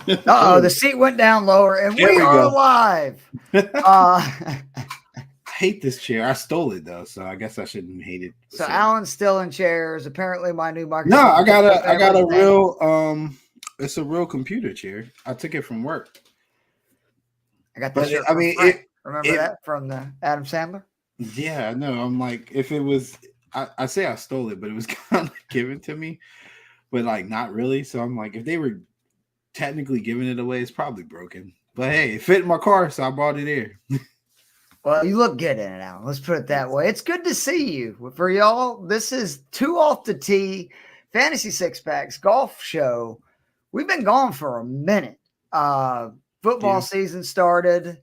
Uh-oh, the seat went down lower, and we are live. I hate this chair. I stole it, though, so I guess I shouldn't hate it. So Alan's still in chairs. Apparently, my new microphone. No, I got a real it's a real computer chair. I took it from work. I got this shirt from Frank. Remember that from the Adam Sandler? Yeah, no, I'm like, if it was, I say I stole it, but it was kind of given to me, but like not really. So I'm like, if they were technically giving it away, it's probably broken. But hey, it fit in my car, so I brought it here. Well, you look good in it, Alan. Let's put it that way. It's good to see you. For y'all, this is 2 Off the Tee, Fantasy Six Packs Golf Show. We've been gone for a minute. Football season started,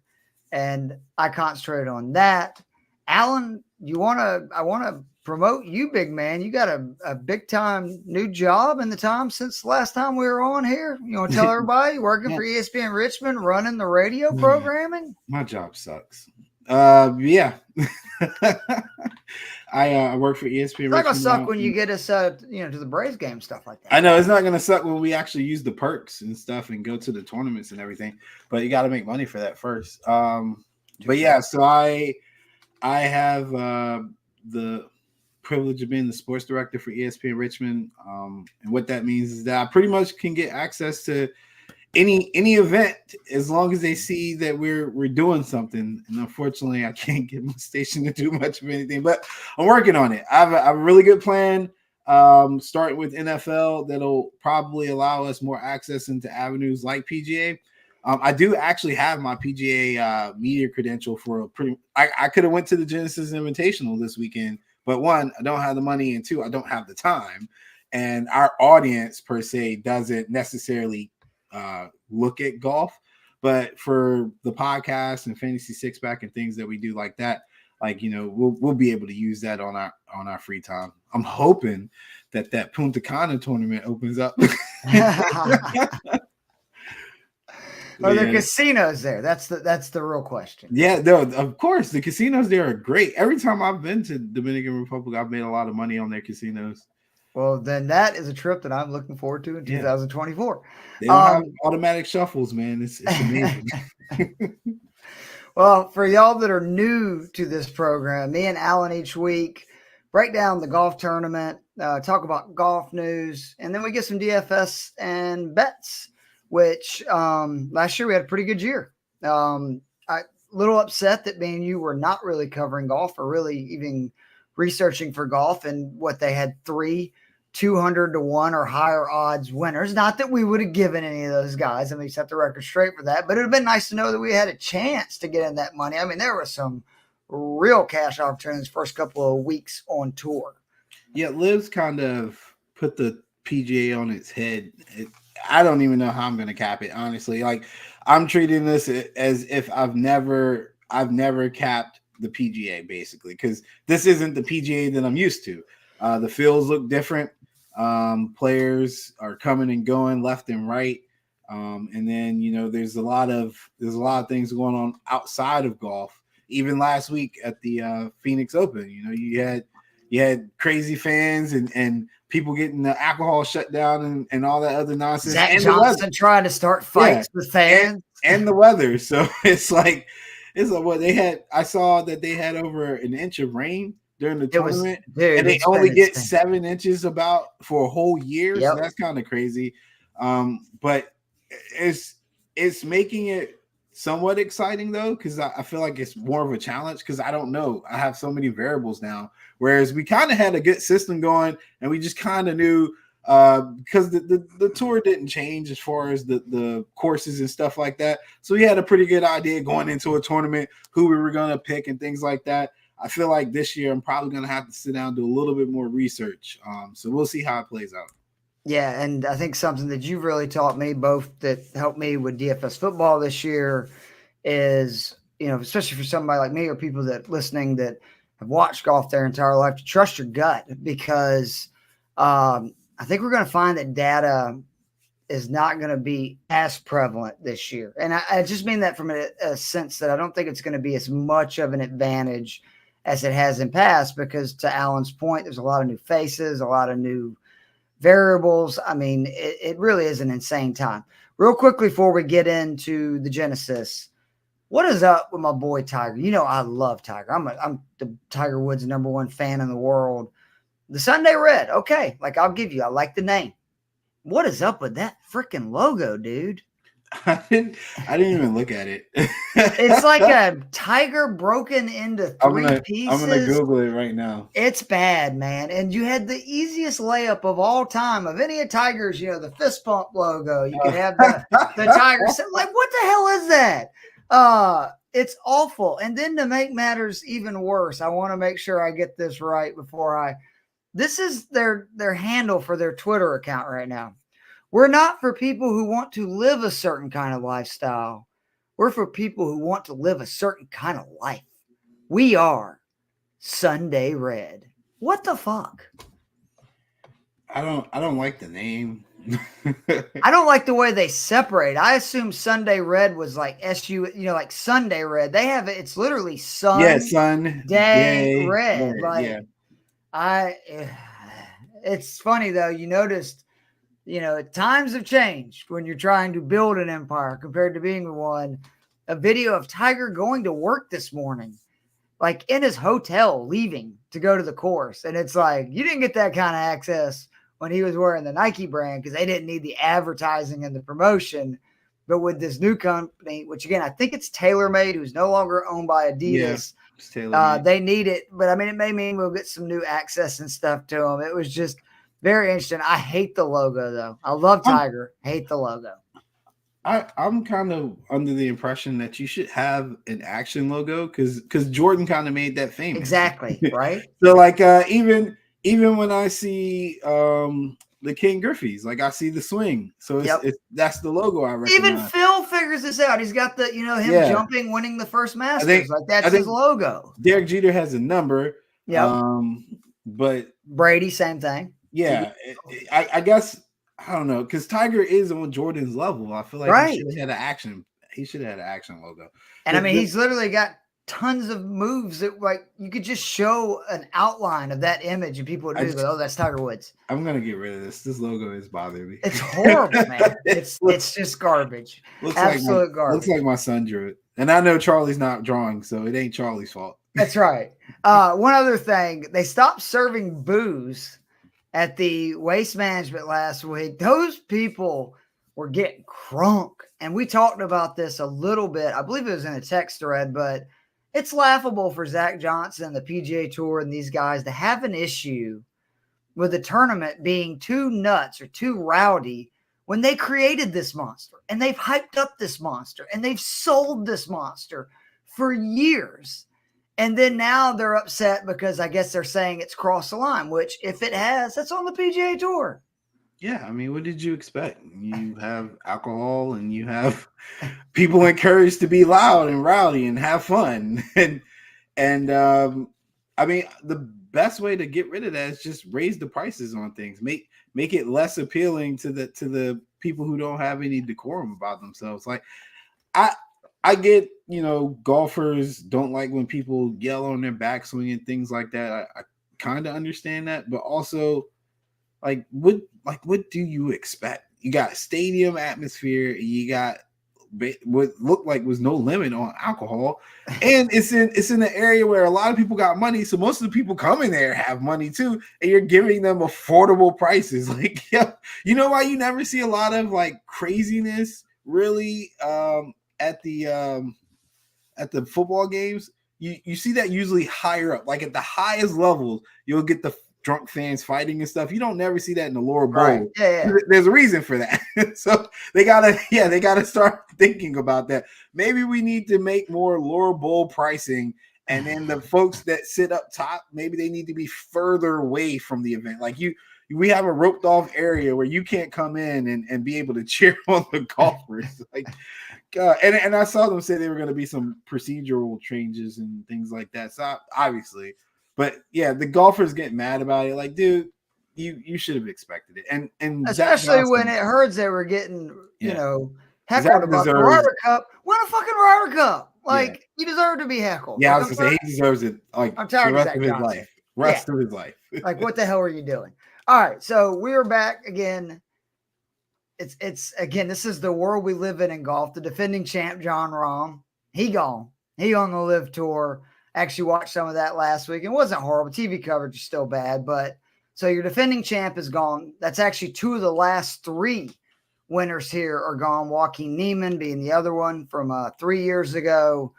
and I concentrated on that. Alan, I want to promote you, big man. You got a big time new job in the time since the last time we were on here. You want to tell everybody working for ESPN Richmond, running the radio programming? My job sucks. Yeah. I work for ESPN. It's not gonna suck when you get us, to the Braves game, stuff like that. I know it's not gonna suck when we actually use the perks and stuff and go to the tournaments and everything. But you got to make money for that first. But yeah, so I have the privilege of being the sports director for ESPN Richmond, and what that means is that I pretty much can get access to any event as long as they see that we're doing something. And unfortunately, I can't get my station to do much of anything, but I'm working on it. I have a really good plan, starting with NFL that'll probably allow us more access into avenues like PGA. I do actually have my PGA media credential for I could have went to the Genesis Invitational this weekend, but 1, I don't have the money, and 2, I don't have the time. And our audience per se doesn't necessarily look at golf, but for the podcast and Fantasy Six Pack and things that we do like that, like, we'll be able to use that on our free time. I'm hoping that Punta Cana tournament opens up. Are there casinos there? That's the real question. Yeah, no, of course. The casinos there are great. Every time I've been to Dominican Republic, I've made a lot of money on their casinos. Well, then that is a trip that I'm looking forward to in 2024. They don't have automatic shuffles, man. It's amazing. Well, for y'all that are new to this program, me and Alan each week break down the golf tournament, talk about golf news, and then we get some DFS and bets, which last year we had a pretty good year. Little upset that me and you were not really covering golf or really even researching for golf, and what they had 3 200-1 or higher odds winners. Not that we would have given any of those guys. I mean, set the record straight for that, but it would have been nice to know that we had a chance to get in that money. I mean, there were some real cash opportunities first couple of weeks on tour. Yeah, Liv's kind of put the PGA on its head. I don't even know how I'm going to cap it, honestly. Like, I'm treating this as if I've never capped the PGA, basically, because this isn't the PGA that I'm used to. The fields look different. Players are coming and going left and right. And then, there's a lot of things going on outside of golf. Even last week at the Phoenix Open, you had crazy fans and people getting the alcohol shut down and all that other nonsense. Zach and Johnson trying to start fights with fans and the weather. So it's like what they had. I saw that they had over an inch of rain during the tournament, and they only get 7 inches about for a whole year. Yep. So that's kind of crazy. But it's making it somewhat exciting though, because I feel like it's more of a challenge because I don't know. I have so many variables now. Whereas we kind of had a good system going, and we just kind of knew because the tour didn't change as far as the courses and stuff like that. So we had a pretty good idea going into a tournament who we were going to pick and things like that. I feel like this year I'm probably going to have to sit down and do a little bit more research. So we'll see how it plays out. Yeah, and I think something that you've really taught me, both that helped me with DFS football this year, is, especially for somebody like me or people that listening that have watched golf their entire life, to trust your gut, because I think we're going to find that data is not going to be as prevalent this year. And I just mean that from a sense that I don't think it's going to be as much of an advantage as it has in past, because to Alan's point, there's a lot of new faces, a lot of new variables. I mean, it really is an insane time. Real quickly before we get into the Genesis, what is up with my boy Tiger? You know I love Tiger. I'm the Tiger Woods #1 fan in the world. The Sunday Red, okay, like I'll give you. I like the name. What is up with that freaking logo, dude? I didn't even look at it. It's like a tiger broken into three pieces. I'm gonna Google it right now. It's bad, man. And you had the easiest layup of all time of any of Tiger's, the fist pump logo. You could have the Tiger. Like, what the hell is that? It's awful. And then to make matters even worse, I want to make sure I get this right before this is their handle for their Twitter account right now. We're not for people who want to live a certain kind of lifestyle. We're for people who want to live a certain kind of life. We are Sunday Red. What the fuck? I don't like the name. I don't like the way they separate. I assume Sunday Red was like SU, like Sunday Red. They have it. It's literally Sunday Red. Like, it's funny though. You noticed, times have changed when you're trying to build an empire compared to being one. A video of Tiger going to work this morning, like in his hotel, leaving to go to the course. And it's like, you didn't get that kind of access when he was wearing the Nike brand because they didn't need the advertising and the promotion. But with this new company, which again, I think it's TaylorMade, who's no longer owned by Adidas. Yeah, they need it. But I mean, it may mean we'll get some new access and stuff to them. It was just very interesting. I hate the logo, though. I love Tiger. Hate the logo. I'm kind of under the impression that you should have an action logo because Jordan kind of made that famous. Exactly, right? So like even when I see the King Griffey's, like I see the swing. So that's the logo I recognize. Even Phil figures this out. He's got the him jumping, winning the first Masters. That's his logo. Derek Jeter has a number. Yeah. But Brady, same thing. Yeah, I guess I don't know because Tiger is on Jordan's level. I feel like he should have had an action. He should have had an action logo. And I mean, he's literally got tons of moves that like you could just show an outline of that image and people would be like, "Oh, that's Tiger Woods." I'm gonna get rid of this. This logo is bothering me. It's horrible, man. It's just garbage. Absolute garbage. Looks like my son drew it, and I know Charlie's not drawing, so it ain't Charlie's fault. That's right. One other thing, they stopped serving booze at the Waste Management last week. Those people were getting crunk. And we talked about this a little bit. I believe it was in a text thread, but it's laughable for Zach Johnson, the PGA Tour, and these guys to have an issue with the tournament being too nuts or too rowdy when they created this monster. And they've hyped up this monster. And they've sold this monster for years. And then now they're upset because I guess they're saying it's crossed the line, which if it has, that's on the PGA Tour. Yeah, I mean, what did you expect? You have alcohol and you have people encouraged to be loud and rowdy and have fun. And I mean, the best way to get rid of that is just raise the prices on things. Make it less appealing to the people who don't have any decorum about themselves. Like I get, golfers don't like when people yell on their backswing and things like that. I kind of understand that, but also, what do you expect? You got stadium atmosphere, and you got what looked like was no limit on alcohol, and it's in an area where a lot of people got money, so most of the people coming there have money too, and you're giving them affordable prices. Like, you know why you never see a lot of like craziness really at the football games? You see that usually higher up, like at the highest levels, you'll get the drunk fans fighting and stuff. You don't never see that in the lower bowl. Right. Yeah. There's a reason for that. So they gotta start thinking about that. Maybe we need to make more lower bowl pricing, and then the folks that sit up top, maybe they need to be further away from the event. Like we have a roped off area where you can't come in and be able to cheer on the golfers. Like, God. And I saw them say there were going to be some procedural changes and things like that. So obviously, but yeah, the golfers get mad about it. Like, dude, you should have expected it. And especially when it hurts, they were getting, heckled about the Ryder Cup. Win a fucking Ryder Cup. Like, you deserve to be heckled. Yeah, I was going to say he deserves it. Like, I'm tired the rest of his life. Rest of his life. Like, what the hell are you doing? All right, so we're back again. it's again, this is the world we live in golf. The defending champ, John Rahm, he gone. He on the Live Tour. Actually watched some of that last week. It wasn't horrible. TV coverage is still bad, but so your defending champ is gone. That's actually 2 of the last 3 winners here are gone. Joaquin Niemann being the other one from 3 years ago.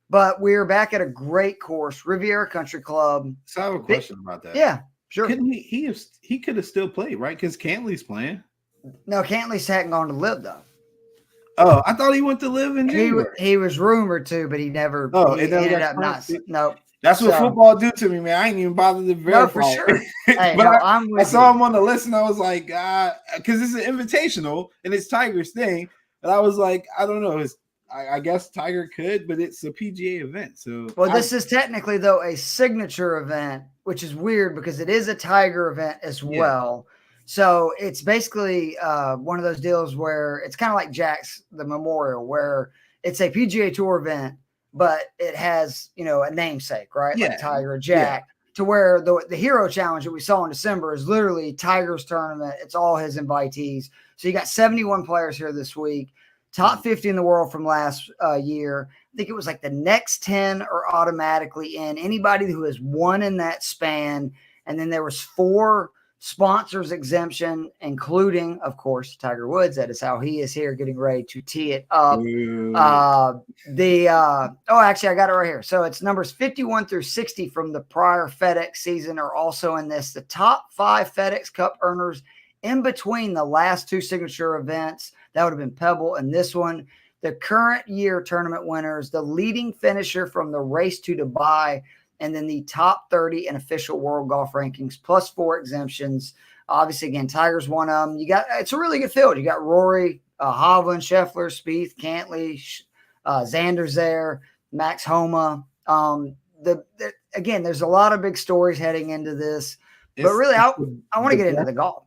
But we're back at a great course, Riviera Country Club. So I have a question about that. Yeah, sure. Couldn't he could have still played, right? Because Cantley's playing. No, Cantley's hadn't gone to Live though. Oh, I thought he went to Live in January. He was rumored to, but he never. Oh, he ended up not. No. That's what football do to me, man. I ain't even bothered to verify. No, for sure. Hey, but no, I saw him on the list, and I was like, because it's an invitational, and it's Tiger's thing. And I was like, I don't know. I guess Tiger could, but it's a PGA event. So, well, this is technically though a signature event, which is weird because it is a Tiger event as well. So it's basically one of those deals where it's kind of like Jack's the Memorial, where it's a PGA Tour event, but it has a namesake, right? Yeah. Like Tiger or Jack. To where the Hero Challenge that we saw in December is literally Tiger's tournament. It's all his invitees. So you got 71 players here this week. Top 50 in the world from last year. I think it was like the next 10 are automatically in. Anybody who has won in that span. And then there was 4 sponsors exemption, including, of course, Tiger Woods. That is how he is here getting ready to tee it up. Actually, I got it right here. So it's numbers 51 through 60 from the prior FedEx season are also in this. The top 5 FedEx Cup earners in between the last 2 signature events. That would have been Pebble and this one. The current year tournament winners, the leading finisher from the race to Dubai, and then the top 30 in official world golf rankings, plus 4 exemptions. Obviously, again, Tiger's one of them. It's a really good field. You got Rory, Hovland, Scheffler, Spieth, Cantley, Xander's there, Max Homa. Again, there's a lot of big stories heading into this. But really, I want to get into the golf.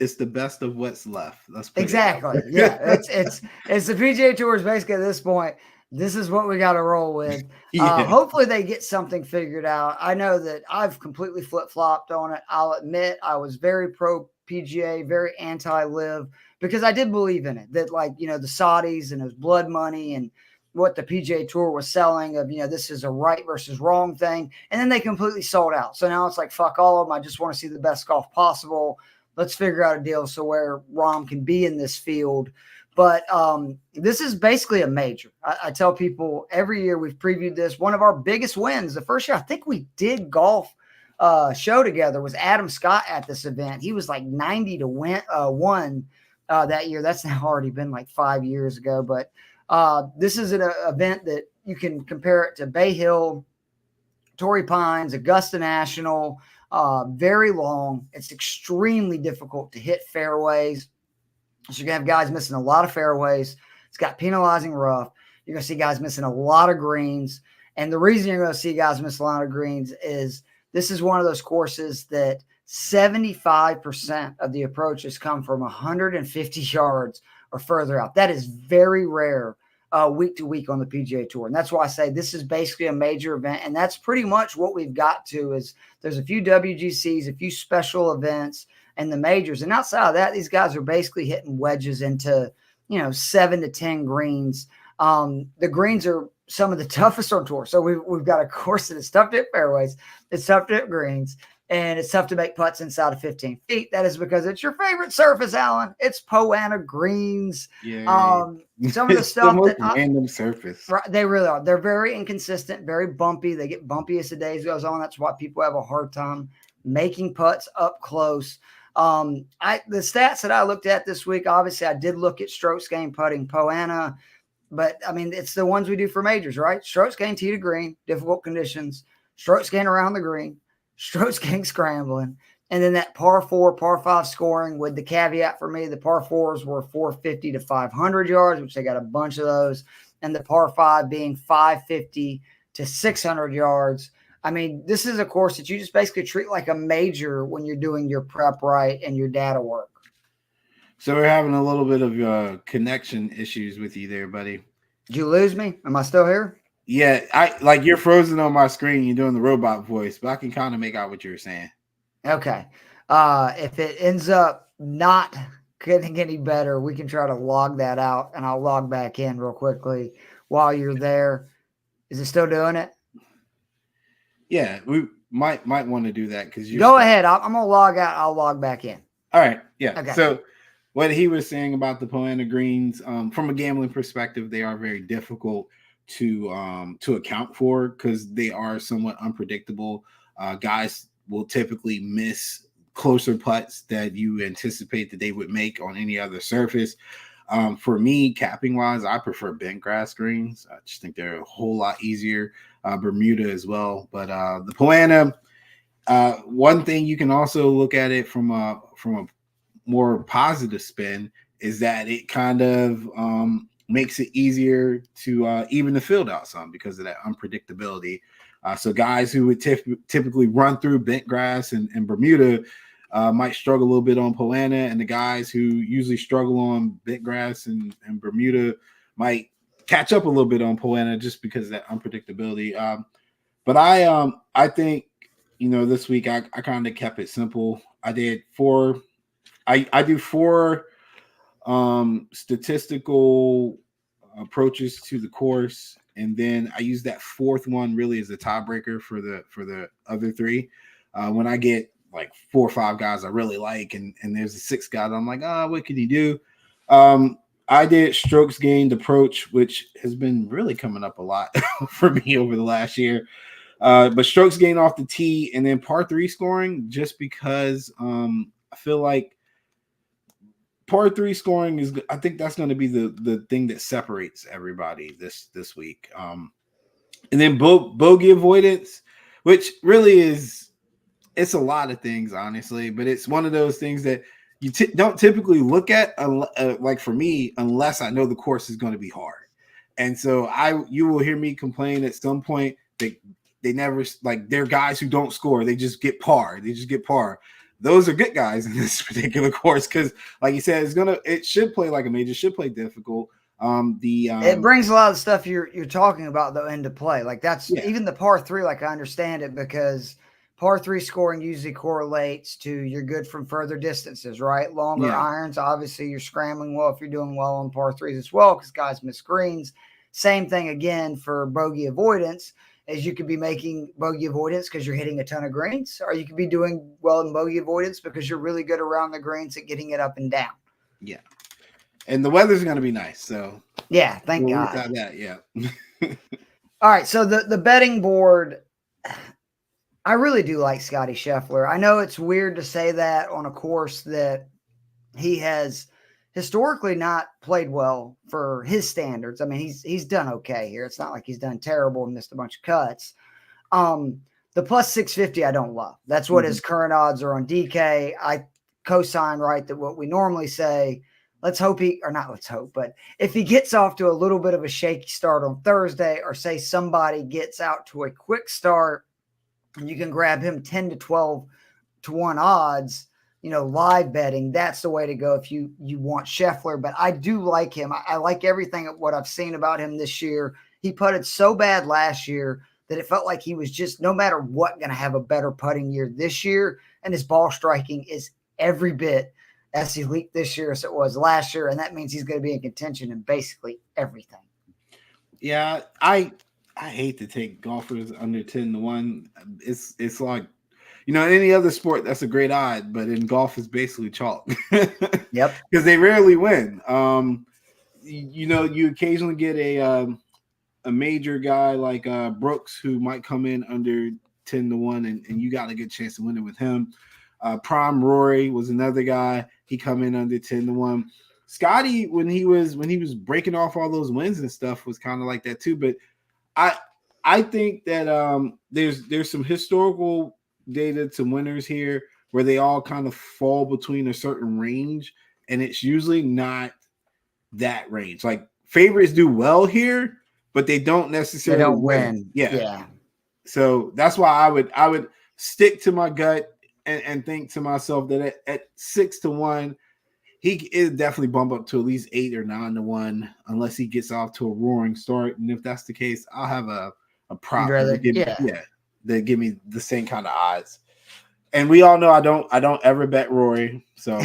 It's the best of what's left. Exactly. Yeah. It's the PGA Tour is basically at this point. This is what we got to roll with. Hopefully they get something figured out. I know that I've completely flip-flopped on it. I'll admit I was very pro PGA, very anti-live, because I did believe in it. That the Saudis and it was blood money and what the PGA Tour was selling of, this is a right versus wrong thing. And then they completely sold out. So now it's like, fuck all of them. I just want to see the best golf possible. Let's figure out a deal so where Rahm can be in this field. But this is basically a major. I tell people every year we've previewed this. One of our biggest wins, the first year I think we did golf show together, was Adam Scott at this event. He was like 90 to 1 that year. That's now already been like 5 years ago. But this is an event that you can compare it to Bay Hill, Torrey Pines, Augusta National, very long. It's extremely difficult to hit fairways. So you're going to have guys missing a lot of fairways. It's got penalizing rough. You're going to see guys missing a lot of greens. And the reason you're going to see guys miss a lot of greens is this is one of those courses that 75% of the approaches come from 150 yards or further out. That is very rare week to week on the PGA Tour. And that's why I say this is basically a major event. And that's pretty much what we've got to is there's a few WGCs, a few special events, and the majors. And outside of that, these guys are basically hitting wedges into, 7 to 10 greens. The greens are some of the toughest on tour. So we've got a course that is tough to hit fairways. It's tough to hit greens. And it's tough to make putts inside of 15 feet. That is because it's your favorite surface, Alan. It's Poana greens. Some of the stuff the random surface. Right, they really are. They're very inconsistent, very bumpy. They get bumpy as the days goes on. That's why people have a hard time making putts up close. The stats that I looked at this week, obviously I did look at strokes gained putting Poana, but I mean, it's the ones we do for majors, right? Strokes gained tee to green, difficult conditions, strokes gained around the green, strokes gained scrambling, and then that par 4, par 5 scoring with the caveat for me, the par 4s were 450 to 500 yards, which they got a bunch of those, and the par 5 being 550 to 600 yards. I mean, this is a course that you just basically treat like a major when you're doing your prep right and your data work. So we're having a little bit of connection issues with you there, buddy. Did you lose me? Am I still here? Yeah, you're frozen on my screen. You're doing the robot voice, but I can kind of make out what you're saying. Okay. If it ends up not couldn't get any better. We can try to log that out, and I'll log back in real quickly while you're there. Is it still doing it? Yeah, we might want to do that because you go ahead. I'm gonna log out. I'll log back in. All right. Yeah. Okay. So what he was saying about the Poana greens, from a gambling perspective, they are very difficult to account for because they are somewhat unpredictable. Guys will typically miss closer putts that you anticipate that they would make on any other surface. For me, capping wise, I prefer bent grass greens. I just think they're a whole lot easier. Bermuda as well, but the Poana. One thing you can also look at it from a more positive spin is that it kind of makes it easier to even the field out some because of that unpredictability. So guys who would typically run through bent grass and Bermuda might struggle a little bit on Poana, and the guys who usually struggle on bent grass and Bermuda might catch up a little bit on Poana just because of that unpredictability. But I think, this week I kind of kept it simple. I did four. I do four statistical approaches to the course, and then I use that fourth one really as a tiebreaker for the other three. When I get like 4 or 5 guys I really like, and there's a 6th guy that I'm like, what can he do? I did strokes gained approach, which has been really coming up a lot for me over the last year. But strokes gained off the tee and then par 3 scoring, just because I feel like par 3 scoring is, I think that's going to be the thing that separates everybody this week. And then bogey avoidance, which really it's a lot of things, honestly, but it's one of those things that you don't typically look at, like for me, unless I know the course is going to be hard. And so you will hear me complain at some point that they never, like, they're guys who don't score. They just get par. Those are good guys in this particular course because, like you said, it should play like a major, should play difficult. It brings a lot of stuff you're talking about though into play. Like that's even the par 3. Like I understand it because par 3 scoring usually correlates to you're good from further distances, right? Longer irons, obviously you're scrambling well if you're doing well on par 3s as well because guys miss greens. Same thing again for bogey avoidance, as you could be making bogey avoidance because you're hitting a ton of greens, or you could be doing well in bogey avoidance because you're really good around the greens at getting it up and down. Yeah. And the weather's going to be nice. So yeah, thank God. That, yeah. All right. So the betting board, I really do like Scotty Scheffler. I know it's weird to say that on a course that he has historically not played well for his standards. I mean, he's done okay here. It's not like he's done terrible and missed a bunch of cuts. The plus 650 I don't love. That's what his current odds are on DK. I co-sign that what we normally say. Let's hope but if he gets off to a little bit of a shaky start on Thursday, or say somebody gets out to a quick start and you can grab him 10 to 12 to 1 odds, live betting, that's the way to go if you want Scheffler. But I do like him. I like everything what I've seen about him this year. He putted so bad last year that it felt like he was just, no matter what, going to have a better putting year this year. And his ball striking is every bit as elite this year as it was last year. And that means he's going to be in contention in basically everything. Yeah, I hate to take golfers under 10 to 1. It's like, in any other sport, that's a great odd, but in golf, it's basically chalk. Yep. Because they rarely win. You occasionally get a major guy like Brooks who might come in under 10 to 1, and you got a good chance to win it with him. Prime Rory was another guy. He come in under 10 to 1. Scotty, when he was breaking off all those wins and stuff, was kind of like that too. But I think that there's some historical data to winners here where they all kind of fall between a certain range, and it's usually not that range. Like favorites do well here, but they don't necessarily win. Yeah. So that's why I would stick to my gut and think to myself that at 6 to 1, he is definitely bump up to at least 8 or 9 to 1, unless he gets off to a roaring start. And if that's the case, I'll have a prop that give me the same kind of odds. And we all know I don't ever bet Rory. So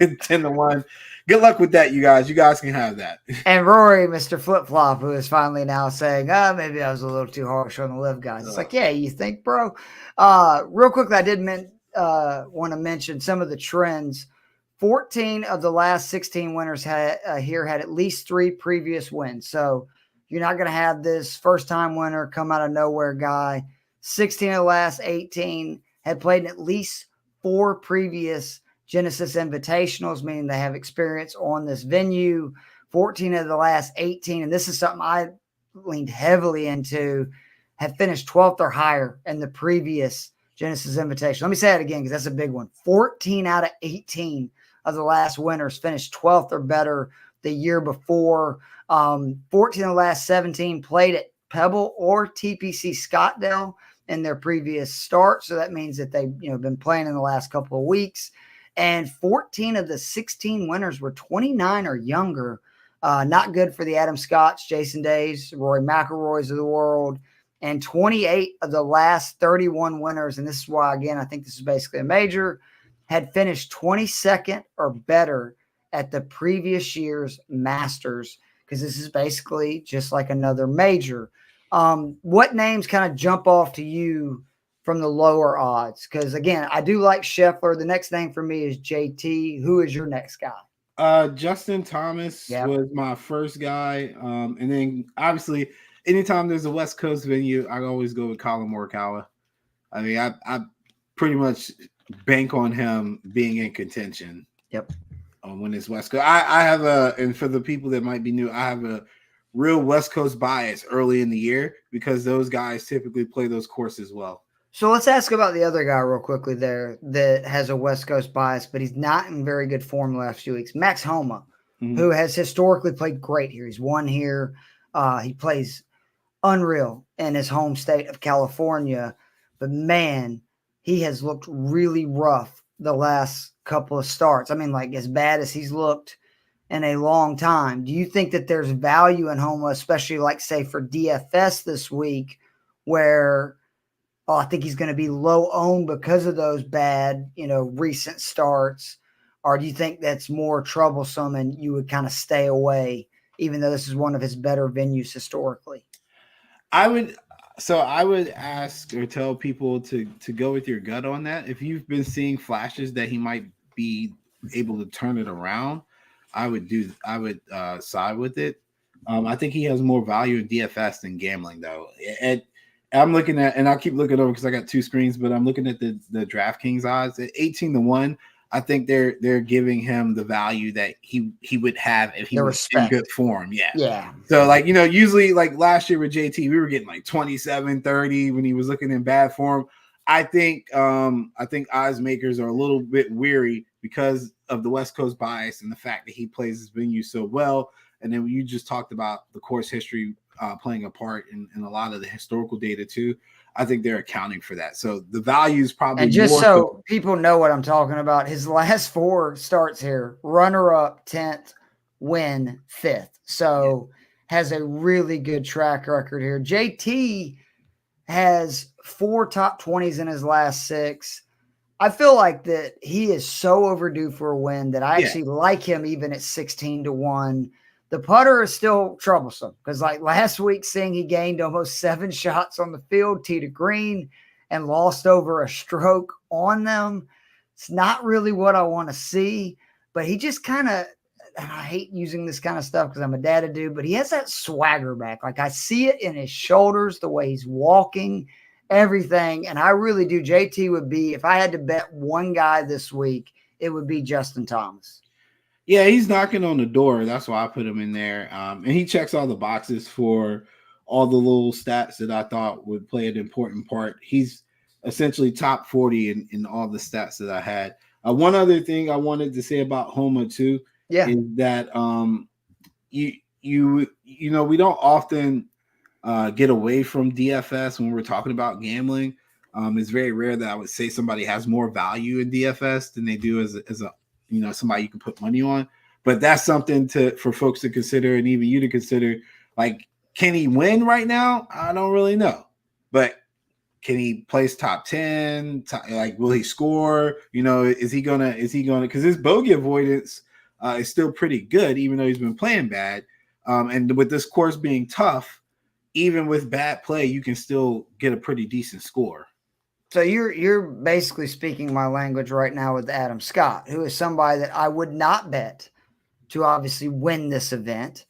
10-1. Good luck with that, you guys. You guys can have that. And Rory, Mr. Flip Flop, who is finally now saying, maybe I was a little too harsh on the live guys. It's like, yeah, you think, bro? Real quickly, I did want to mention some of the trends. 14 of the last 16 winners had at least 3 previous wins. So you're not going to have this first-time winner come out of nowhere guy. 16 of the last 18 had played in at least 4 previous Genesis Invitationals, meaning they have experience on this venue. 14 of the last 18, and this is something I leaned heavily into, have finished 12th or higher in the previous Genesis Invitational. Let me say it again because that's a big one. 14 out of 18 of the last winners finished 12th or better the year before. 14 of the last 17 played at Pebble or TPC Scottsdale in their previous start. So that means that they've been playing in the last couple of weeks. And 14 of the 16 winners were 29 or younger. Not good for the Adam Scotts, Jason Days, Rory McIlroys of the world. And 28 of the last 31 winners, and this is why, again, I think this is basically a major, had finished 22nd or better at the previous year's Masters, because this is basically just like another major. What names kind of jump off to you from the lower odds? Because, again, I do like Scheffler. The next name for me is JT. Who is your next guy? Justin Thomas was my first guy. And then, obviously, anytime there's a West Coast venue, I always go with Colin Morikawa. I mean, I pretty much bank on him being in contention. Yep. When it's West Coast. I have and for the people that might be new, I have a real West Coast bias early in the year because those guys typically play those courses well. So let's ask about the other guy real quickly there that has a West Coast bias, but he's not in very good form the last few weeks. Max Homa, who has historically played great here. He's won here. He plays unreal in his home state of California. But, man, he has looked really rough the last couple of starts. I mean, like as bad as he's looked in a long time. Do you think that there's value in Homa, especially like, say, for DFS this week where – I think he's going to be low owned because of those bad, recent starts? Or do you think that's more troublesome and you would kind of stay away, even though this is one of his better venues historically? I would ask or tell people to go with your gut on that. If you've been seeing flashes that he might be able to turn it around, I would side with it. I think he has more value in DFS than gambling, though. I'm looking at, and I'll keep looking over because I got 2 screens, but I'm looking at the DraftKings odds at 18-1. I think they're giving him the value that he would have if he was in good form. Yeah. So usually like last year with JT, we were getting like 27, 30 when he was looking in bad form. I think odds makers are a little bit weary because of the West Coast bias and the fact that he plays his venue so well. And then you just talked about the course history playing a part in a lot of the historical data too. I think they're accounting for that. So the value is probably and just so people know what I'm talking about, his last 4 starts here, runner-up 10th, win 5th. So has a really good track record here. JT has 4 top 20s in his last 6. I feel like that he is so overdue for a win that I actually like him even at 16-1. The putter is still troublesome because, like last week, seeing he gained almost 7 shots on the field, tee to green, and lost over a stroke on them. It's not really what I want to see, but he just kind of, I hate using this kind of stuff because I'm a dad dude, but he has that swagger back. Like I see it in his shoulders, the way he's walking, everything. And I really do. JT would be, if I had to bet one guy this week, it would be Justin Thomas. Yeah, he's knocking on the door. That's why I put him in there. And he checks all the boxes for all the little stats that I thought would play an important part. He's essentially top 40 in all the stats that I had. One other thing I wanted to say about Homa too is that we don't often get away from DFS when we're talking about gambling. It's very rare that I would say somebody has more value in DFS than they do as a somebody you can put money on. But that's something for folks to consider, and even you to consider. Like, can he win right now? I don't really know. But can he place top 10? Like, will he score? You know, is he gonna? Because his bogey avoidance is still pretty good, even though he's been playing bad. And with this course being tough, even with bad play, you can still get a pretty decent score. So you're basically speaking my language right now with Adam Scott, who is somebody that I would not bet to obviously win this event.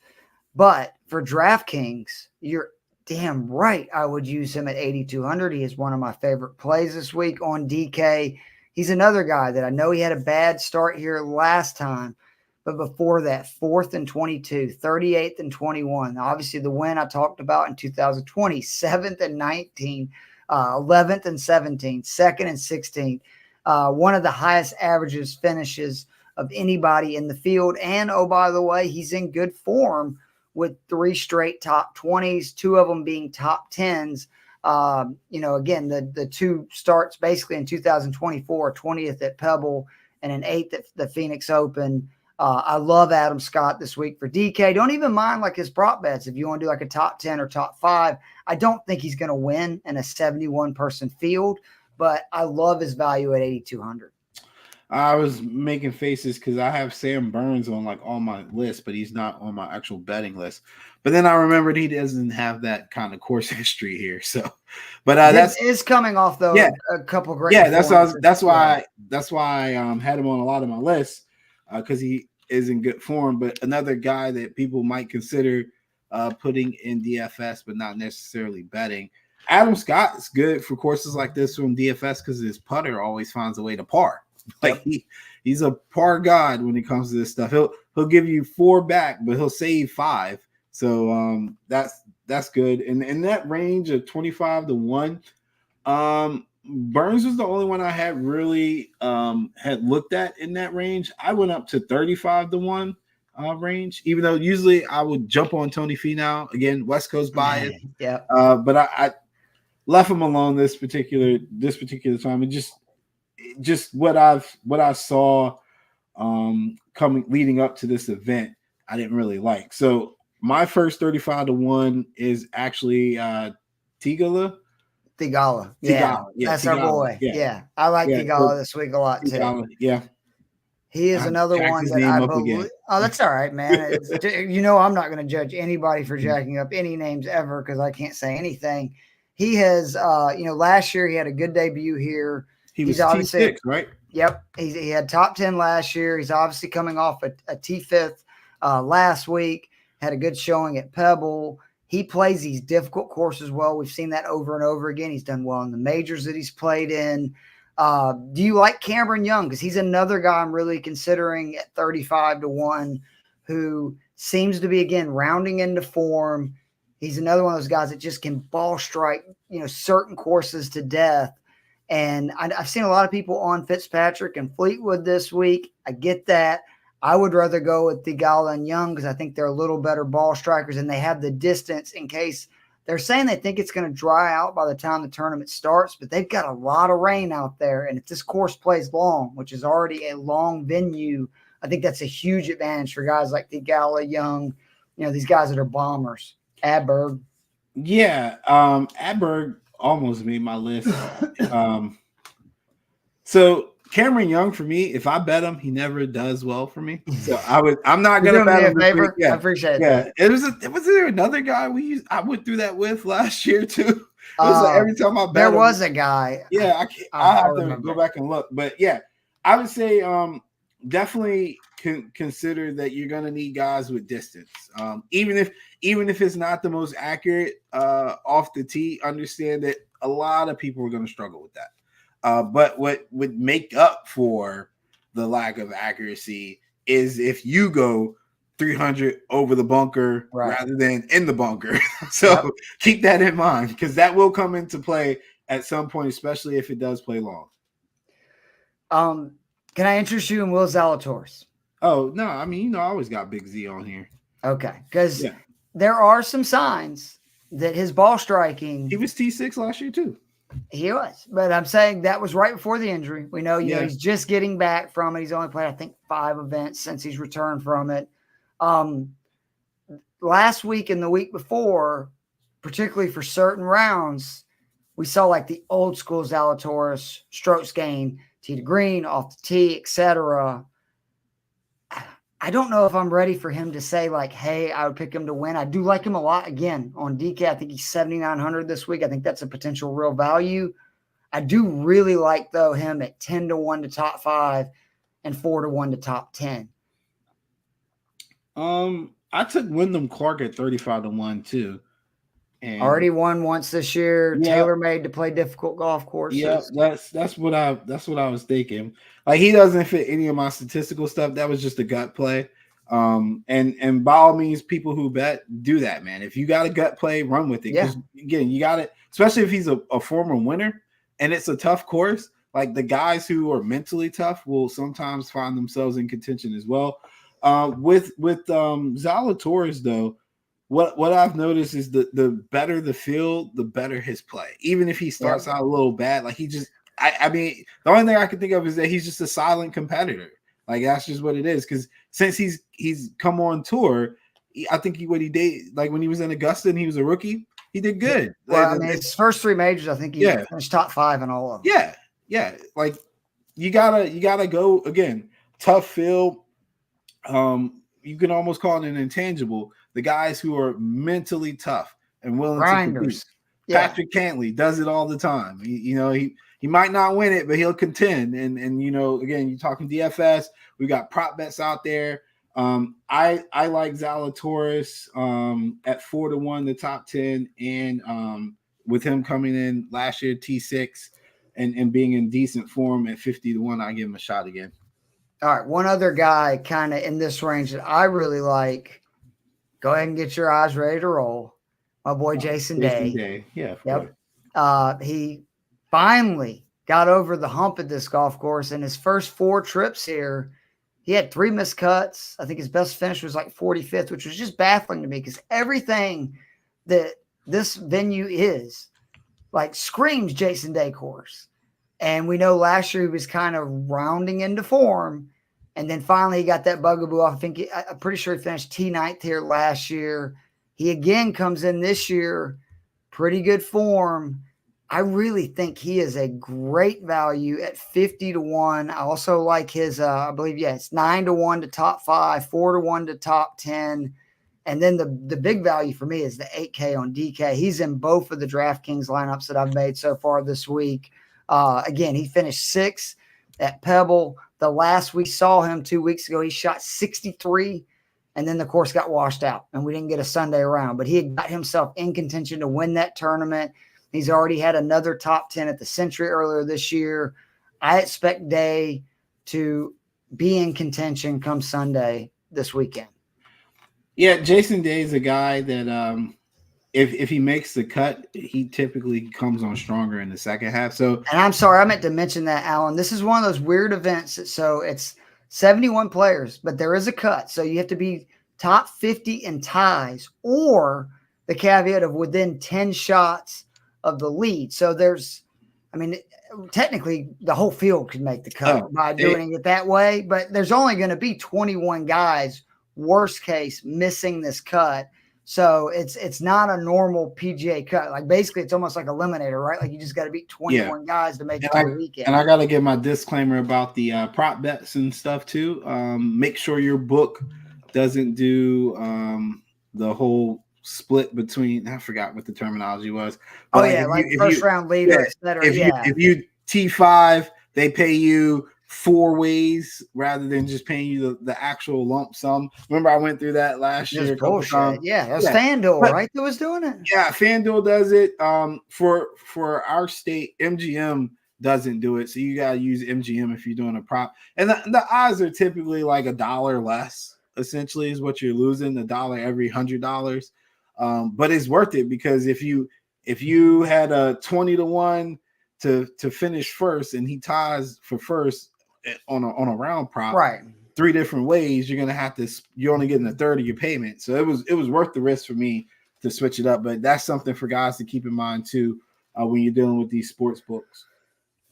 But for DraftKings, you're damn right I would use him at 8,200. He is one of my favorite plays this week on DK. He's another guy that I know he had a bad start here last time, but before that, 4th and 22, 38th and 21. Obviously, the win I talked about in 2020, 7th and 19, 11th and 17, 2nd and 16. One of the highest averages finishes of anybody in the field. And, oh, by the way, he's in good form with 3 straight top 20s, 2 of them being top 10s. Again, the 2 starts basically in 2024, 20th at Pebble and an 8th at the Phoenix Open. I love Adam Scott this week for DK. Don't even mind like his prop bets. If you want to do like a top 10 or top 5, I don't think he's going to win in a 71 person field, but I love his value at 8,200. I was making faces because I have Sam Burns on like all my lists, but he's not on my actual betting list. But then I remembered he doesn't have that kind of course history here. So, but that's is coming off though. Yeah, a couple great. Yeah, that's why I had him on a lot of my lists because he is in good form. But another guy that people might consider putting in DFS, but not necessarily betting. Adam Scott is good for courses like this from DFS because his putter always finds a way to par. Like he's a par god when it comes to this stuff. He'll give you 4 back, but he'll save 5. So that's good. And in that range of 25 to 1, Burns was the only one I had really had looked at in that range. I went up to 35 to 1 range, even though usually I would jump on Tony Finau again, West Coast bias. Yeah. But I left him alone this particular time. And just what I saw coming leading up to this event, I didn't really like. So my first 35 to 1 is actually Tigala. Thigala. Yeah, that's Thigala. Our boy. Yeah. I like Thigala this week a lot too. Yeah. He is another one that I believe. Oh, that's all right, man. I'm not going to judge anybody for jacking up any names ever because I can't say anything. He has, last year he had a good debut here. He's obviously T6, right? Yep. He had top 10 last year. He's obviously coming off a T5 last week. Had a good showing at Pebble. He plays these difficult courses well. We've seen that over and over again. He's done well in the majors that he's played in. Do you like Cameron Young? Because he's another guy I'm really considering at 35 to 1 who seems to be, again, rounding into form. He's another one of those guys that just can ball strike, certain courses to death. And I've seen a lot of people on Fitzpatrick and Fleetwood this week. I get that. I would rather go with Thigala and Young because I think they're a little better ball strikers and they have the distance in case they're saying they think it's going to dry out by the time the tournament starts, but they've got a lot of rain out there. And if this course plays long, which is already a long venue, I think that's a huge advantage for guys like Thigala, Young, these guys that are bombers. Adberg. Yeah. Adberg almost made my list. So Cameron Young, for me, if I bet him, he never does well for me. So I'm not gonna bet him. Favor? Yeah. I appreciate that. Was there another guy I went through that with last year too? It was like every time I bet there him, was a guy. Yeah, I have to go back and look. But yeah, I would say definitely consider that you're gonna need guys with distance. Even if it's not the most accurate off the tee, understand that a lot of people are gonna struggle with that. But what would make up for the lack of accuracy is if you go 300 over the bunker rather than in the bunker. So keep that in mind because that will come into play at some point, especially if it does play long. Can I interest you in Will Zalatoris? Oh, no. I mean, I always got Big Z on here. Okay. Because there are some signs that his ball striking. He was T6 last year too. He was, but I'm saying that was right before the injury. We know, he's just getting back from it. He's only played, I think, 5 events since he's returned from it. Last week and the week before, particularly for certain rounds, we saw like the old school Zalatoris strokes gain, tee to green, off the tee, etc. I don't know if I'm ready for him to say like, hey, I would pick him to win. I do like him a lot. Again, on DK, I think he's 7,900 this week. I think that's a potential real value. I do really like, though, him at 10-1 to top 5 and 4-1 to top 10. I took Wyndham Clark at 35-1 too. And already won once this year. Yeah, tailor-made to play difficult golf courses. Yeah, that's what I was thinking. Like, he doesn't fit any of my statistical stuff. That was just a gut play. And by all means, people who bet, do that, man. If you got a gut play, run with it. Because again, you got it, especially if he's a former winner and it's a tough course. Like, the guys who are mentally tough will sometimes find themselves in contention as well. With Zalatoris, though, what I've noticed is the better the field, the better his play. Even if he starts out a little bad, like, he just, I mean, the only thing I can think of is that he's just a silent competitor. Like, that's just what it is. Because since he's come on tour, I think what he did, like when he was in Augusta and he was a rookie, he did good. Well, I mean, his first 3 majors, I think he finished top 5 in all of them. Yeah. Like, you gotta go again. Tough field. You can almost call it an intangible. The guys who are mentally tough and willing to compete. Patrick Cantley does it all the time. He might not win it, but he'll contend. And again, you're talking DFS. We got prop bets out there. I like Zalatoris at 4-1 the top 10, and with him coming in last year T6 and being in decent form at 50-1, I give him a shot again. All right, one other guy kind of in this range that I really like. Go ahead and get your eyes ready to roll. My boy Jason Day. Yeah. Yep. He finally got over the hump at this golf course. In his first 4 trips here, he had 3 missed cuts. I think his best finish was like 45th, which was just baffling to me because everything that this venue is like screams Jason Day course. And we know last year he was kind of rounding into form. And then finally he got that bugaboo off. I'm pretty sure he finished T9th here last year. He again comes in this year, pretty good form. I really think he is a great value at 50-1. I also like his, I believe, it's 9-1 to top 5, 4-1 to top 10. And then the big value for me is the 8K on DK. He's in both of the DraftKings lineups that I've made so far this week. Again, he finished 6th at Pebble. The last we saw him 2 weeks ago, he shot 63, and then the course got washed out, and we didn't get a Sunday round. But he had got himself in contention to win that tournament. He's already had another top 10 at the Century earlier this year. I expect Day to be in contention come Sunday this weekend. Yeah, Jason Day is a guy that if he makes the cut, he typically comes on stronger in the second half. So, and I'm sorry, I meant to mention that, Alan. This is one of those weird events. So it's 71 players, but there is a cut. So you have to be top 50 in ties, or the caveat of within 10 shots of the lead. So technically the whole field could make the cut by doing it that way, but there's only going to be 21 guys, worst case, missing this cut. So it's not a normal PGA cut. Like, basically it's almost like eliminator, right? Like, you just got to beat 21 guys to make it to the weekend. And I got to give my disclaimer about the prop bets and stuff too. Make sure your book doesn't do the whole split between, I forgot what the terminology was. But like first round leader, etc. If you T5, they pay you 4 ways rather than just paying you the actual lump sum. Remember, I went through that last year. Bullshit. Yeah, that was FanDuel, right? That was doing it. Yeah, FanDuel does it. For our state, MGM doesn't do it, so you gotta use MGM if you're doing a prop. And the odds are typically like $1 less. Essentially, is what you're losing, $1 every $100. But it's worth it because if you had a 20-1 to finish first and he ties for first on a round prop, right, 3 different ways, you're only getting a third of your payment. So it was worth the risk for me to switch it up. But that's something for guys to keep in mind too when you're dealing with these sports books.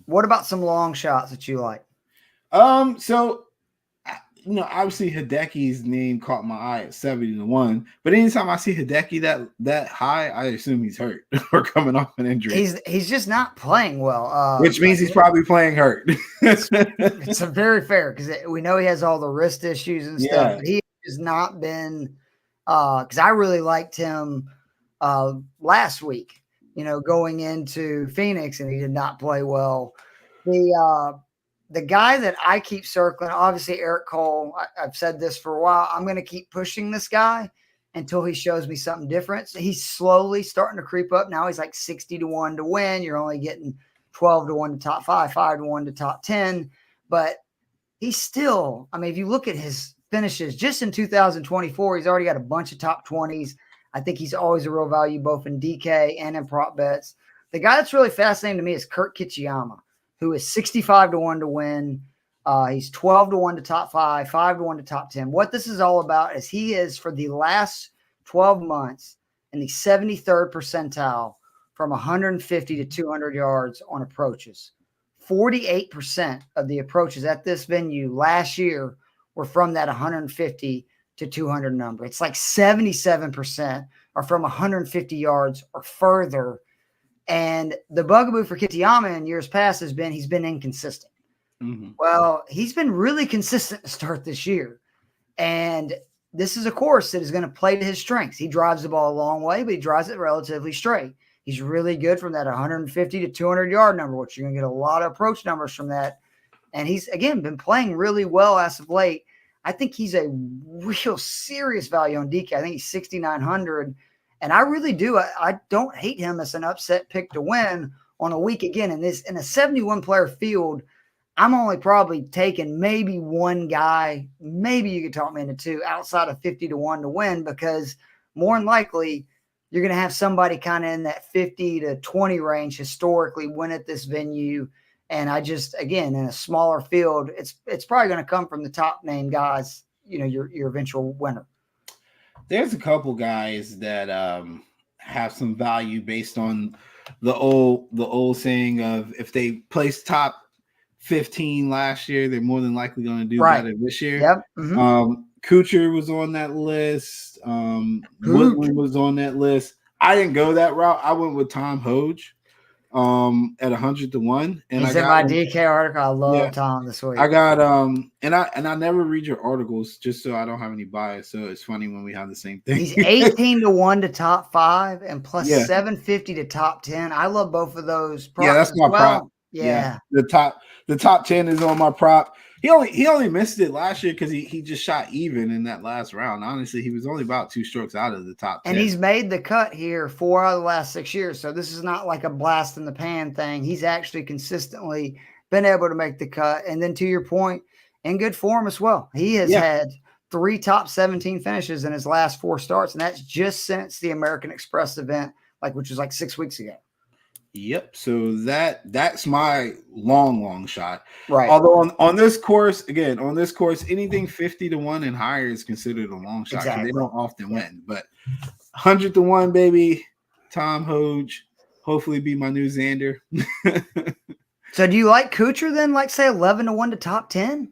What about some long shots that you like? So obviously Hideki's name caught my eye at 70-1. But anytime I see Hideki that high, I assume he's hurt or coming off an injury. He's just not playing well. Which means he's probably playing hurt. It's a very fair because we know he has all the wrist issues and stuff, but he has not been because I really liked him last week, going into Phoenix, and he did not play well. The guy that I keep circling, obviously Eric Cole, I've said this for a while. I'm going to keep pushing this guy until he shows me something different. So he's slowly starting to creep up. Now he's like 60-1 to win. You're only getting 12-1 to top 5, 5-1 to top 10. But he's still, if you look at his finishes just in 2024, he's already got a bunch of top 20s. I think he's always a real value both in DK and in prop bets. The guy that's really fascinating to me is Kurt Kitayama, who is 65-1 to win. He's 12-1 to top 5, 5-1 to top 10. What this is all about is he is, for the last 12 months, in the 73rd percentile from 150 to 200 yards on approaches. 48% of the approaches at this venue last year were from that 150 to 200 number. It's like 77% are from 150 yards or further. And the bugaboo for Kitayama in years past has been he's been inconsistent. Mm-hmm. Well, he's been really consistent to start this year. And this is a course that is going to play to his strengths. He drives the ball a long way, but he drives it relatively straight. He's really good from that 150 to 200 yard number, which you're going to get a lot of approach numbers from that. And he's, again, been playing really well as of late. I think he's a real serious value on DK. I think he's 6,900. And I really do. I don't hate him as an upset pick to win on a week. Again, in a 71 player field, I'm only probably taking maybe one guy. Maybe you could talk me into two outside of 50-1 to win, because more than likely you're going to have somebody kind of in that 50 to 20 range historically win at this venue. And I just, again, in a smaller field, it's probably going to come from the top name guys, your eventual winner. There's a couple guys that have some value based on the old saying of if they placed top 15 last year, they're more than likely going to do better this year. Yep. Mm-hmm. Kuchar was on that list. Woodland was on that list. I didn't go that route. I went with Tom Hoge at 100-1. And he's in my DK article. I love Tom this week. I got and I never read your articles just so I don't have any bias. So it's funny when we have the same thing. He's 18-1 to top 5 and plus 750 to top 10. I love both of those props. Yeah, that's my prop. Yeah. The top 10 is on my prop. He only missed it last year because he just shot even in that last round. Honestly, he was only about 2 strokes out of the top 10. And he's made the cut here 4 out of the last 6 years. So this is not like a blast in the pan thing. He's actually consistently been able to make the cut. And then to your point, in good form as well. He has had 3 top 17 finishes in his last 4 starts. And that's just since the American Express event, which was like 6 weeks ago. Yep. So that's my long shot. Right. Although on this course, anything 50-1 and higher is considered a long shot. Exactly. They don't often win, but 100-1, baby. Tom Hoge, hopefully be my new Xander. So do you like Kuchar then? Like say 11-1 to top 10?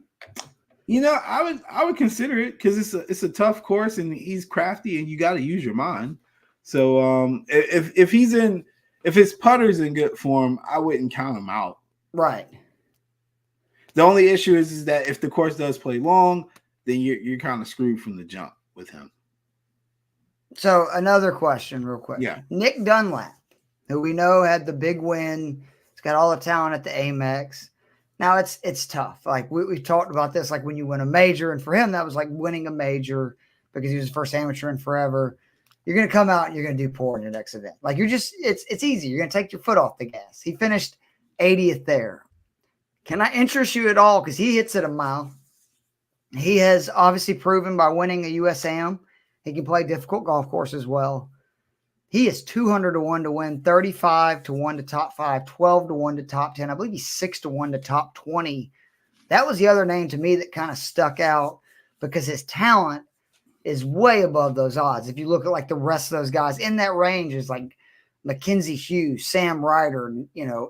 I would consider it because it's a tough course and he's crafty and you got to use your mind. So if his putter's in good form, I wouldn't count him out. Right. The only issue is that if the course does play long, then you're kind of screwed from the jump with him. So another question real quick. Yeah. Nick Dunlap, who we know had the big win. He's got all the talent at the Amex. Now it's tough. Like we've talked about this, like when you win a major, and for him, that was like winning a major because he was the first amateur in forever. You're going to come out and you're going to do poor in your next event. Like it's easy. You're going to take your foot off the gas. He finished 80th there. Can I interest you at all? Because he hits it a mile. He has obviously proven by winning a USAM, he can play difficult golf course as well. He is 200-1 to win, 35-1 to top 5, 12-1 to top 10. I believe he's 6-1 to top 20. That was the other name to me that kind of stuck out because his talent is way above those odds. If you look at like the rest of those guys in that range is like Mackenzie Hughes, Sam Ryder,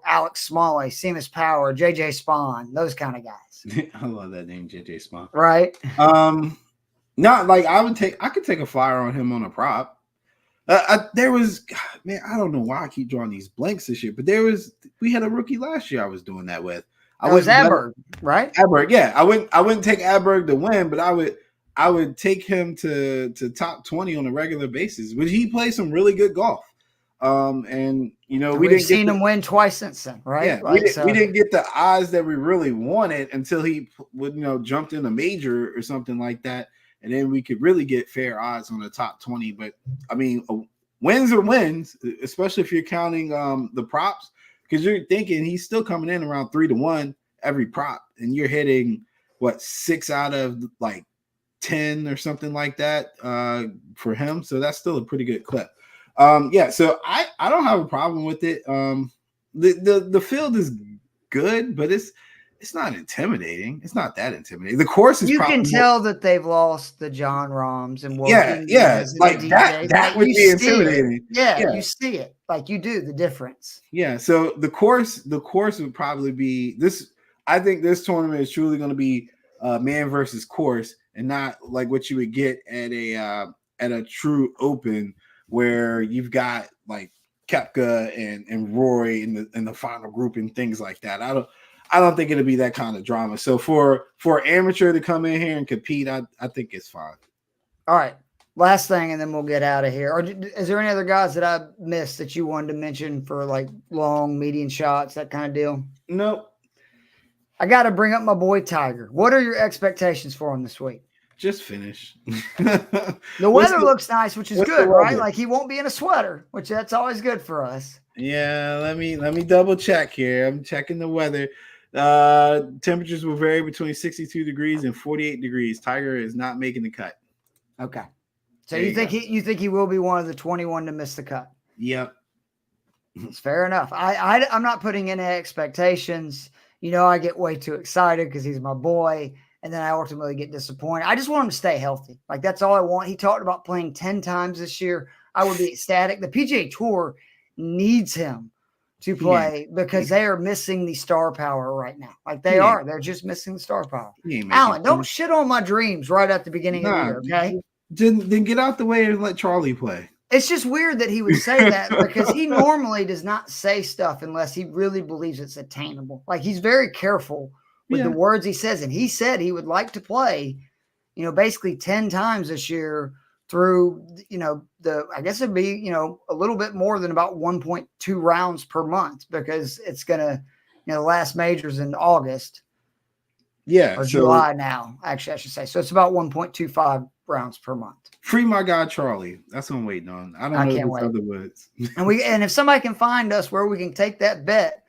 Alex Smalley, Seamus Power, JJ Spawn, those kind of guys. I love that name, JJ Spawn. Right. Not like I could take a flyer on him on a prop. There was, man, I don't know why I keep drawing these blanks this year, but we had a rookie last year I was doing that with. I was Adberg, right? Adberg, yeah. I wouldn't take Adberg to win, but I would take him to top 20 on a regular basis. But he plays some really good golf. And we've seen him win twice since then, right? Yeah, we didn't get the odds that we really wanted until he would, jumped in a major or something like that. And then we could really get fair odds on the top 20. But I mean, wins are wins, especially if you're counting the props, because you're thinking he's still coming in around 3-1 every prop, and you're hitting 6 out of like 10 or something like that for him. So that's still a pretty good clip. So I don't have a problem with it. The field is good, but it's not intimidating. It's not that intimidating. The course is. You can tell that they've lost the John Roms and like that would be intimidating. Yeah, you see it like you do the difference. Yeah, so the course would probably be this. I think this tournament is truly going to be man versus course, and not like what you would get at a true open where you've got like Koepka and Roy in the final group and things like that. I don't think it'll be that kind of drama. So for amateur to come in here and compete, I think it's fine. All right. Last thing, and then we'll get out of here. Or is there any other guys that I missed that you wanted to mention for like long, median shots, that kind of deal? Nope. I got to bring up my boy Tiger. What are your expectations for him this week? Just finish. The weather looks nice, which is good, right? Like he won't be in a sweater, which that's always good for us. Yeah, let me double check here. I'm checking the weather. Temperatures will vary between 62 degrees and 48 degrees. Tiger is not making the cut. Okay. So you think he will be one of the 21 to miss the cut? Yep. It's fair enough. I'm not putting any expectations. I get way too excited because he's my boy, and then I ultimately get disappointed. I just want him to stay healthy. Like that's all I want. He talked about playing 10 times this year. I would be ecstatic. The PGA Tour needs him to play because they are missing the star power right now. Like they are. They're just missing the star power. Alan, don't shit on my dreams right at the beginning of the year, okay? Then get out the way and let Charlie play. It's just weird that he would say that because he normally does not say stuff unless he really believes it's attainable. Like he's very careful with the words he says. And he said he would like to play, basically 10 times this year through, I guess it'd be, a little bit more than about 1.2 rounds per month because it's going to, the last major's in August. Yeah. Or July now, actually, I should say. So it's about 1.25 rounds per month. Free my guy, Charlie. That's what I'm waiting on. I don't know these other words. And if somebody can find us where we can take that bet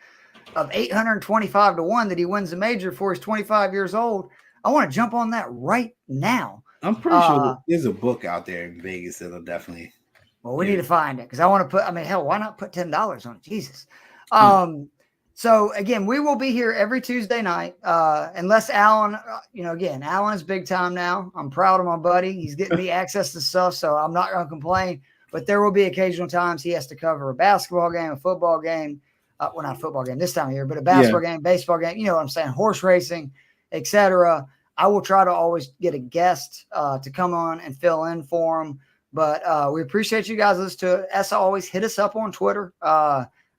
of 825 to 1 that he wins the major before he's 25 years old, I want to jump on that right now. I'm pretty sure there's a book out there in Vegas that'll definitely. Well, we need to find it because I want to put. Hell, why not put $10 on it? Jesus. So again, we will be here every Tuesday night, unless Alan. Again, Alan is big time now. I'm proud of my buddy. He's getting me access to stuff, so I'm not going to complain. But there will be occasional times he has to cover a basketball game, a football game. Well, not a football game this time of year, but a basketball game, baseball game. You know what I'm saying? Horse racing, etc. I will try to always get a guest to come on and fill in for him. But we appreciate you guys listening to it. As always, hit us up on Twitter.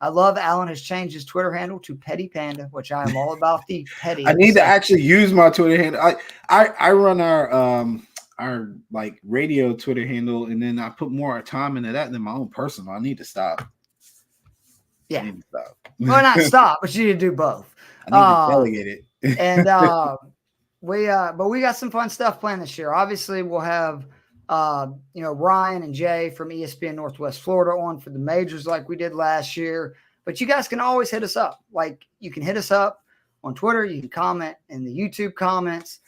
I love Alan has changed his Twitter handle to Petty Panda, which I am all about the petty. I need to actually use my Twitter handle. I run our like radio Twitter handle, and then I put more time into that than my own personal. I need to stop. Yeah. Well, not stop, but you need to do both. I need to delegate it. And we got some fun stuff planned this year. Obviously, we'll have Ryan and Jay from ESPN Northwest Florida on for the majors like we did last year. But you guys can always hit us up. Like you can hit us up on Twitter. You can comment in the YouTube comments.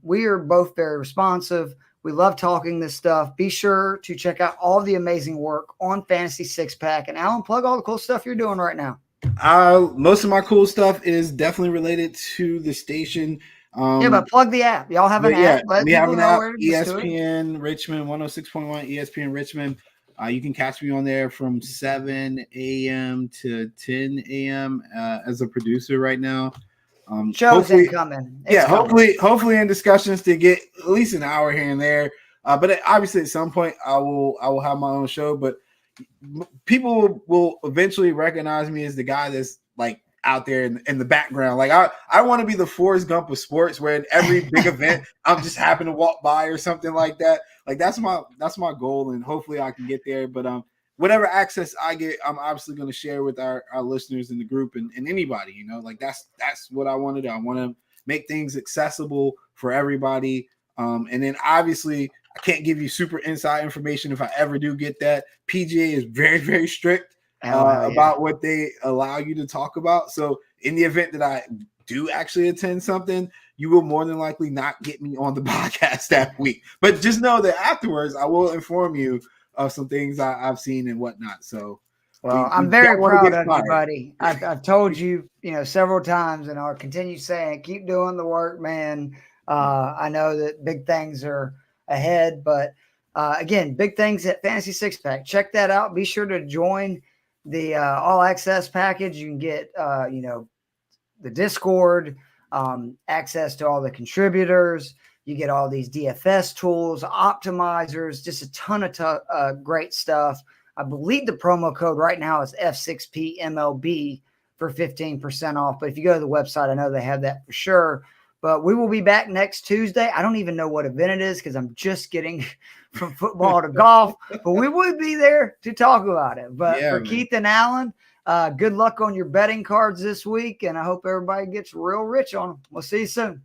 We are both very responsive. We love talking this stuff. Be sure to check out all the amazing work on Fantasy Six Pack. And Alan, plug all the cool stuff you're doing right now. Most of my cool stuff is definitely related to the station. But plug the app. Y'all have an app. We have an app, ESPN Richmond, 106.1 ESPN Richmond. You can catch me on there from 7 a.m. to 10 a.m. As a producer right now. Shows incoming. Hopefully in discussions to get at least an hour here and there. But obviously at some point I will have my own show, but people will eventually recognize me as the guy that's like out there in the background. Like I want to be the Forrest Gump of sports, where in every big event I'm just happen to walk by or something like that. Like that's my goal, and hopefully I can get there. But whatever access I get, I'm obviously going to share with our listeners in the group and anybody, you know, like that's what I want to do. I want to make things accessible for everybody. And then obviously I can't give you super inside information if I ever do get that. PGA is very, very strict about what they allow you to talk about. So in the event that I do actually attend something, you will more than likely not get me on the podcast that week. But just know that afterwards I will inform you of some things I've seen and whatnot. So, well, I'm very proud of you, buddy. I've told you, several times, and I'll continue saying, keep doing the work, man. I know that big things are ahead, but again, big things at Fantasy Six Pack. Check that out. Be sure to join the all access package. You can get, the Discord, access to all the contributors. You get all these DFS tools, optimizers, just a ton of great stuff. I believe the promo code right now is F6PMLB for 15% off. But if you go to the website, I know they have that for sure. But we will be back next Tuesday. I don't even know what event it is because I'm just getting from football to golf. But we will be there to talk about it. But for Keith and Alan, good luck on your betting cards this week. And I hope everybody gets real rich on them. We'll see you soon.